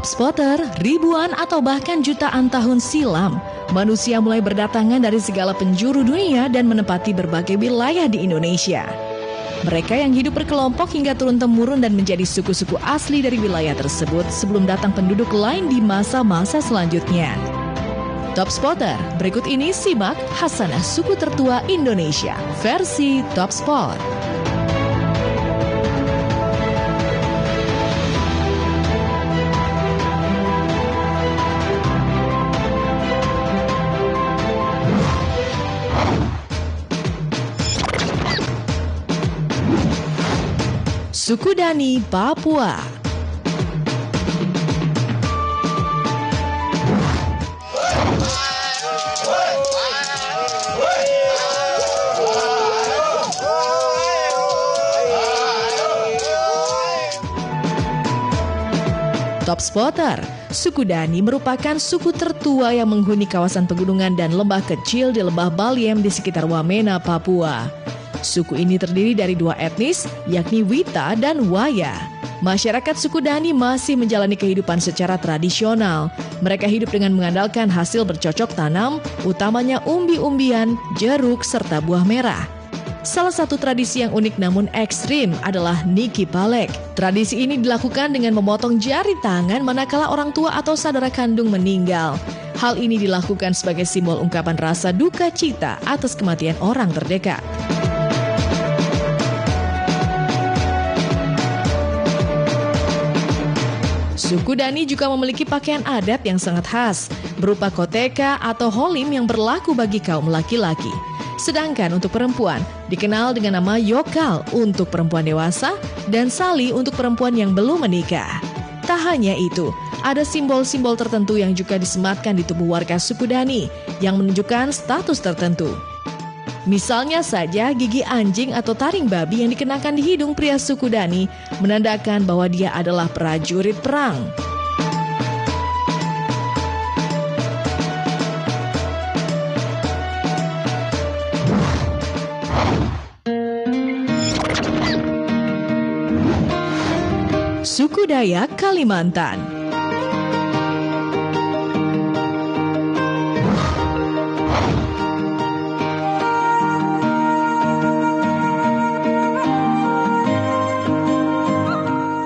Top Spotter, ribuan atau bahkan jutaan tahun silam, manusia mulai berdatangan dari segala penjuru dunia dan menempati berbagai wilayah di Indonesia. Mereka yang hidup berkelompok hingga turun-temurun dan menjadi suku-suku asli dari wilayah tersebut sebelum datang penduduk lain di masa-masa selanjutnya. Top Spotter, berikut ini simak Hasanah Suku Tertua Indonesia, versi Top Spot. Suku Dani, Papua. Top Spotter, suku Dani merupakan suku tertua yang menghuni kawasan pegunungan dan lembah kecil di Lembah Baliem di sekitar Wamena, Papua. Suku ini terdiri dari dua etnis, yakni Wita dan Waya. Masyarakat suku Dani masih menjalani kehidupan secara tradisional. Mereka hidup dengan mengandalkan hasil bercocok tanam, utamanya umbi-umbian, jeruk, serta buah merah. Salah satu tradisi yang unik namun ekstrim adalah Niki Palek. Tradisi ini dilakukan dengan memotong jari tangan manakala orang tua atau saudara kandung meninggal. Hal ini dilakukan sebagai simbol ungkapan rasa duka cita atas kematian orang terdekat. Suku Dani juga memiliki pakaian adat yang sangat khas, berupa koteka atau holim yang berlaku bagi kaum laki-laki. Sedangkan untuk perempuan, dikenal dengan nama yokal untuk perempuan dewasa dan sali untuk perempuan yang belum menikah. Tak hanya itu, ada simbol-simbol tertentu yang juga disematkan di tubuh warga suku Dani yang menunjukkan status tertentu. Misalnya saja gigi anjing atau taring babi yang dikenakan di hidung pria suku Dani menandakan bahwa dia adalah prajurit perang. Suku Dayak Kalimantan.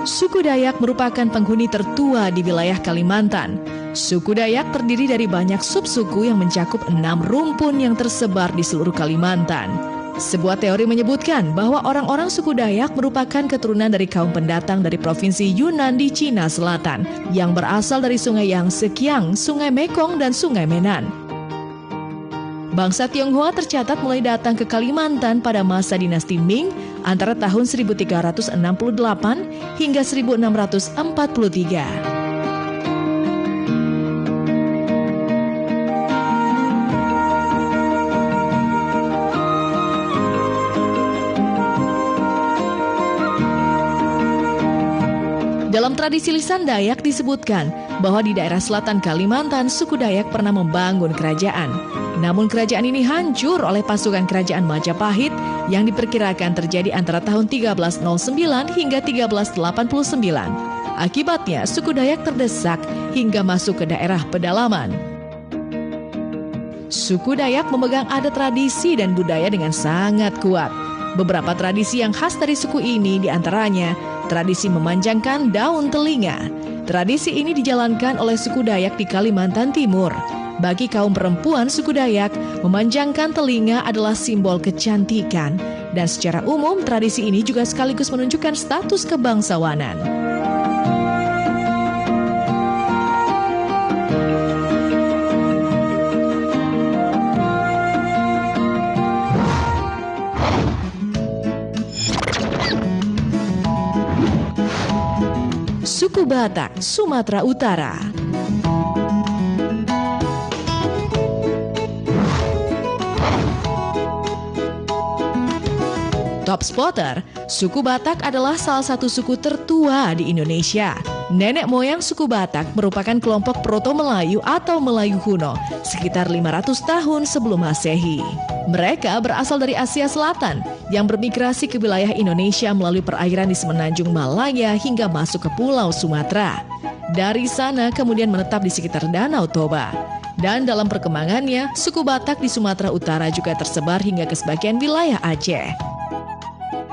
Suku Dayak merupakan penghuni tertua di wilayah Kalimantan. Suku Dayak terdiri dari banyak subsuku yang mencakup 6 rumpun yang tersebar di seluruh Kalimantan. Sebuah teori menyebutkan bahwa orang-orang suku Dayak merupakan keturunan dari kaum pendatang dari provinsi Yunnan di Cina Selatan yang berasal dari Sungai Yangtze Kiang, Sungai Mekong, dan Sungai Menan. Bangsa Tionghoa tercatat mulai datang ke Kalimantan pada masa dinasti Ming antara tahun 1368 hingga 1643. Dalam tradisi lisan Dayak disebutkan bahwa di daerah selatan Kalimantan, suku Dayak pernah membangun kerajaan. Namun kerajaan ini hancur oleh pasukan kerajaan Majapahit yang diperkirakan terjadi antara tahun 1309 hingga 1389. Akibatnya, suku Dayak terdesak hingga masuk ke daerah pedalaman. Suku Dayak memegang adat tradisi dan budaya dengan sangat kuat. Beberapa tradisi yang khas dari suku ini diantaranya tradisi memanjangkan daun telinga. Tradisi ini dijalankan oleh suku Dayak di Kalimantan Timur. Bagi kaum perempuan suku Dayak, memanjangkan telinga adalah simbol kecantikan. Dan secara umum, tradisi ini juga sekaligus menunjukkan status kebangsawanan. Suku Batak, Sumatera Utara. Top Spotter, suku Batak adalah salah satu suku tertua di Indonesia. Nenek moyang suku Batak merupakan kelompok Proto-Melayu atau Melayu kuno, sekitar 500 tahun sebelum Masehi. Mereka berasal dari Asia Selatan yang bermigrasi ke wilayah Indonesia melalui perairan di Semenanjung Malaya hingga masuk ke Pulau Sumatera. Dari sana kemudian menetap di sekitar Danau Toba. Dan dalam perkembangannya, suku Batak di Sumatera Utara juga tersebar hingga ke sebagian wilayah Aceh.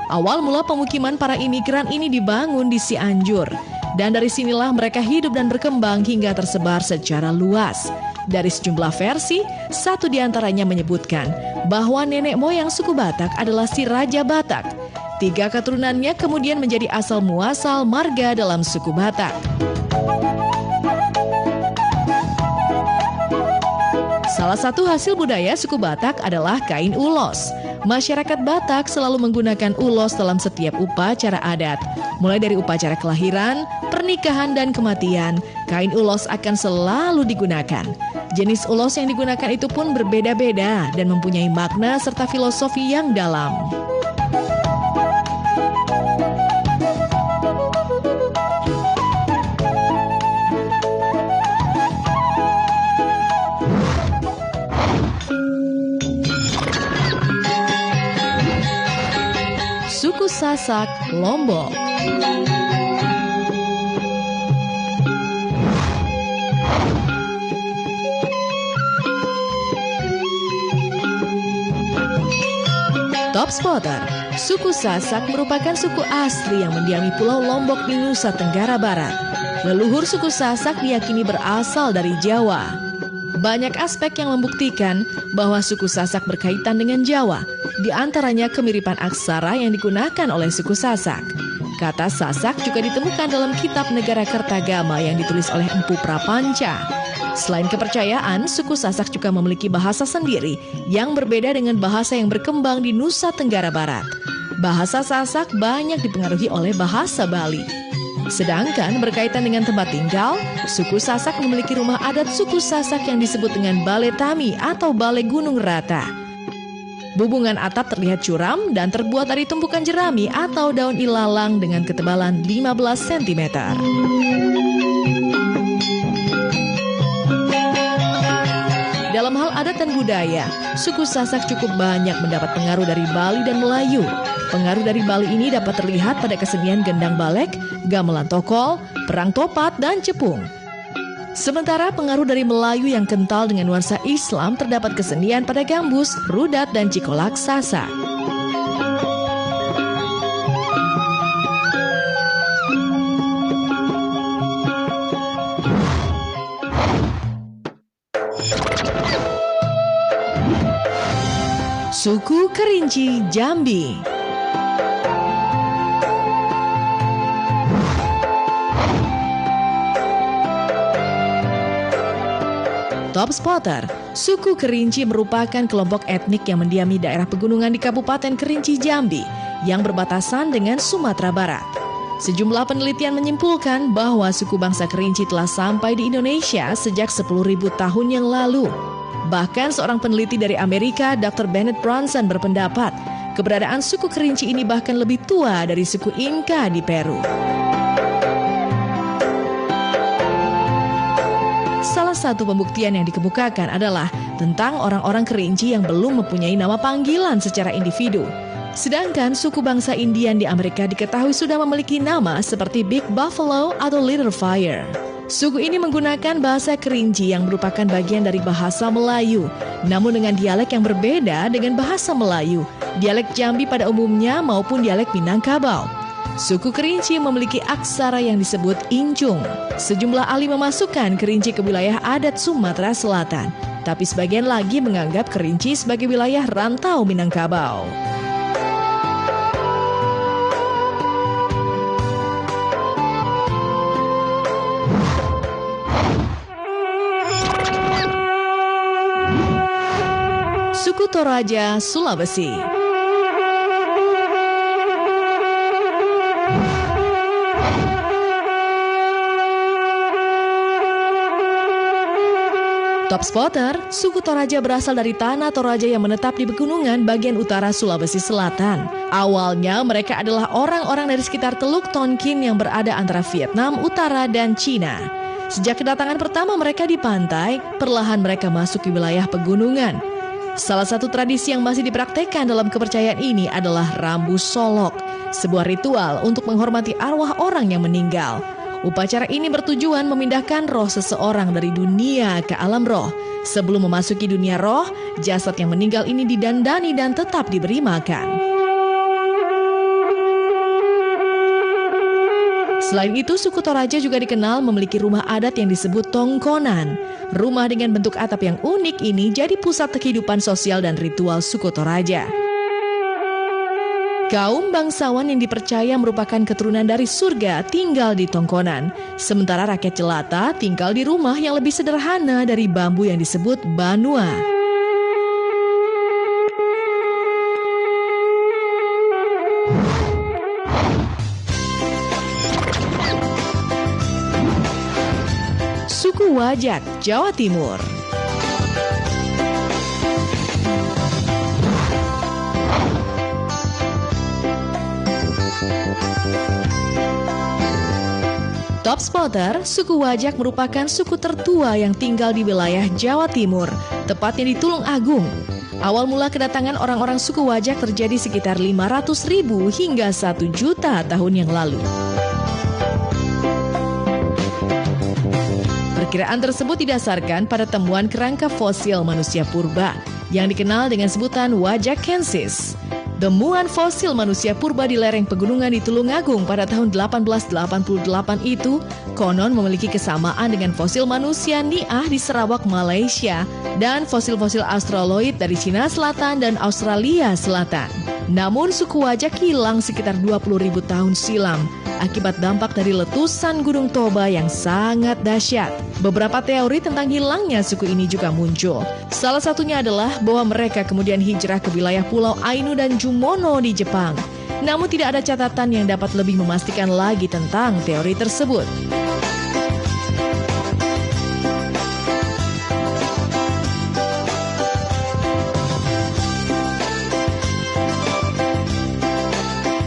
Awal mula pemukiman para imigran ini dibangun di Cianjur. Dan dari sinilah mereka hidup dan berkembang hingga tersebar secara luas. Dari sejumlah versi, satu di antaranya menyebutkan bahwa nenek moyang suku Batak adalah si Raja Batak. 3 keturunannya kemudian menjadi asal muasal marga dalam suku Batak. Salah satu hasil budaya suku Batak adalah kain ulos. Masyarakat Batak selalu menggunakan ulos dalam setiap upacara adat. Mulai dari upacara kelahiran, pernikahan, dan kematian, kain ulos akan selalu digunakan. Jenis ulos yang digunakan itu pun berbeda-beda dan mempunyai makna serta filosofi yang dalam. Suku Sasak, Lombok. Top Spotter, suku Sasak merupakan suku asli yang mendiami Pulau Lombok di Nusa Tenggara Barat. Leluhur suku Sasak diyakini berasal dari Jawa. Banyak aspek yang membuktikan bahwa suku Sasak berkaitan dengan Jawa, di antaranya kemiripan aksara yang digunakan oleh suku Sasak. Kata Sasak juga ditemukan dalam kitab Negara Kertagama yang ditulis oleh Empu Prapanca. Selain kepercayaan, suku Sasak juga memiliki bahasa sendiri yang berbeda dengan bahasa yang berkembang di Nusa Tenggara Barat. Bahasa Sasak banyak dipengaruhi oleh bahasa Bali. Sedangkan berkaitan dengan tempat tinggal, suku Sasak memiliki rumah adat suku Sasak yang disebut dengan Bale Tami atau Bale Gunung Rata. Bubungan atap terlihat curam dan terbuat dari tumpukan jerami atau daun ilalang dengan ketebalan 15 cm. Dalam hal adat dan budaya, suku Sasak cukup banyak mendapat pengaruh dari Bali dan Melayu. Pengaruh dari Bali ini dapat terlihat pada kesenian gendang balek, gamelan tokol, perang topat, dan cepung. Sementara pengaruh dari Melayu yang kental dengan nuansa Islam terdapat kesenian pada gambus, rudat, dan cikolak Sasak. Suku Kerinci Jambi. Top Spotter, suku Kerinci merupakan kelompok etnik yang mendiami daerah pegunungan di Kabupaten Kerinci Jambi yang berbatasan dengan Sumatera Barat. Sejumlah penelitian menyimpulkan bahwa suku bangsa Kerinci telah sampai di Indonesia sejak 10.000 tahun yang lalu. Bahkan seorang peneliti dari Amerika, Dr. Bennett Bronson, berpendapat keberadaan suku Kerinci ini bahkan lebih tua dari suku Inca di Peru. Salah satu pembuktian yang dikemukakan adalah tentang orang-orang Kerinci yang belum mempunyai nama panggilan secara individu. Sedangkan suku bangsa Indian di Amerika diketahui sudah memiliki nama seperti Big Buffalo atau Little Fire. Suku ini menggunakan bahasa Kerinci yang merupakan bagian dari bahasa Melayu, namun dengan dialek yang berbeda dengan bahasa Melayu, dialek Jambi pada umumnya maupun dialek Minangkabau. Suku Kerinci memiliki aksara yang disebut Incung. Sejumlah ahli memasukkan Kerinci ke wilayah adat Sumatera Selatan, tapi sebagian lagi menganggap Kerinci sebagai wilayah rantau Minangkabau. Suku Toraja, Sulawesi. Top Spotter, suku Toraja berasal dari tanah Toraja yang menetap di pegunungan bagian utara Sulawesi Selatan. Awalnya mereka adalah orang-orang dari sekitar Teluk Tonkin yang berada antara Vietnam Utara dan Cina. Sejak kedatangan pertama mereka di pantai, perlahan mereka masuk ke wilayah pegunungan. Salah satu tradisi yang masih dipraktekkan dalam kepercayaan ini adalah rambu solok, sebuah ritual untuk menghormati arwah orang yang meninggal. Upacara ini bertujuan memindahkan roh seseorang dari dunia ke alam roh. Sebelum memasuki dunia roh, jasad yang meninggal ini didandani dan tetap diberi makan. Selain itu, suku Toraja juga dikenal memiliki rumah adat yang disebut tongkonan. Rumah dengan bentuk atap yang unik ini jadi pusat kehidupan sosial dan ritual suku Toraja. Kaum bangsawan yang dipercaya merupakan keturunan dari surga tinggal di tongkonan. Sementara rakyat jelata tinggal di rumah yang lebih sederhana dari bambu yang disebut banua. Suku Wajak, Jawa Timur. Top Spotter, suku Wajak merupakan suku tertua yang tinggal di wilayah Jawa Timur, tepatnya di Tulung Agung. Awal mula kedatangan orang-orang suku Wajak terjadi sekitar 500.000 hingga 1 juta tahun yang lalu. Perkiraan tersebut didasarkan pada temuan kerangka fosil manusia purba yang dikenal dengan sebutan Wajakensis. Temuan fosil manusia purba di lereng pegunungan di Tulungagung pada tahun 1888 itu konon memiliki kesamaan dengan fosil manusia Niah di Sarawak, Malaysia, dan fosil-fosil Australoid dari Cina Selatan dan Australia Selatan. Namun suku Wajak hilang sekitar 20.000 tahun silam akibat dampak dari letusan Gunung Toba yang sangat dahsyat. Beberapa teori tentang hilangnya suku ini juga muncul. Salah satunya adalah bahwa mereka kemudian hijrah ke wilayah Pulau Ainu dan Jumono di Jepang. Namun tidak ada catatan yang dapat lebih memastikan lagi tentang teori tersebut.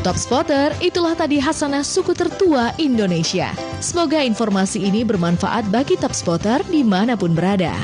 Top Spotter, itulah tadi hasanah suku tertua Indonesia. Semoga informasi ini bermanfaat bagi Top Spotter dimanapun berada.